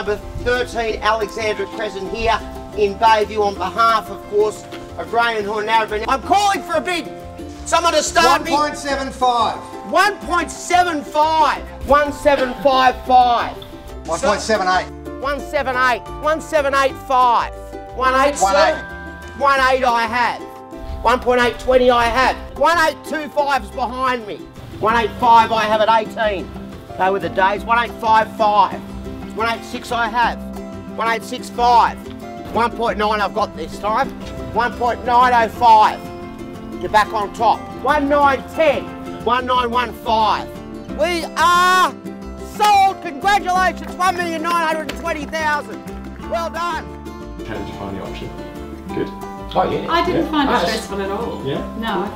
number 13 Alexandra Crescent here in Bayview on behalf, of course, of Ray and Narrabeen. I'm calling for a bid. Someone to start 1.75. 1.75. 1755. 1.78. 178. 1785. 18. 18 I have. 1.820 I have. 1825's behind me. 185 I have at 18. Go with the days. 1855. 186 I have. 1865. 1.9 I've got this time. 1.905. You're back on top. 1910. 1915. We are sold. Congratulations. 1,920,000. Well done. How did you find the auction? Good. Oh yeah. I didn't find it stressful at all. Yeah. No, I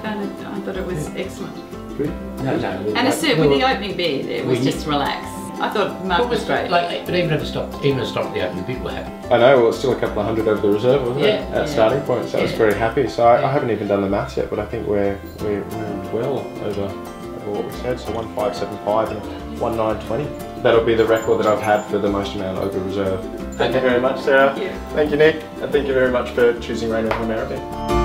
thought it was excellent. Good. No. And as soon with the opening bid, it was just relaxed. I thought Mark was great. Like, but even if it stopped at the opening, people were happy. I know, well, it's still a couple of hundred over the reserve, wasn't it? At starting point, so I was very happy. So I haven't even done the maths yet, but I think we're well over what we said. So 1575 and 1920. That'll be the record that I've had for the most amount over reserve. Thank you very much, Sarah. Thank you. Thank you, Nick, and thank you very much for choosing Ray and Narrabeen.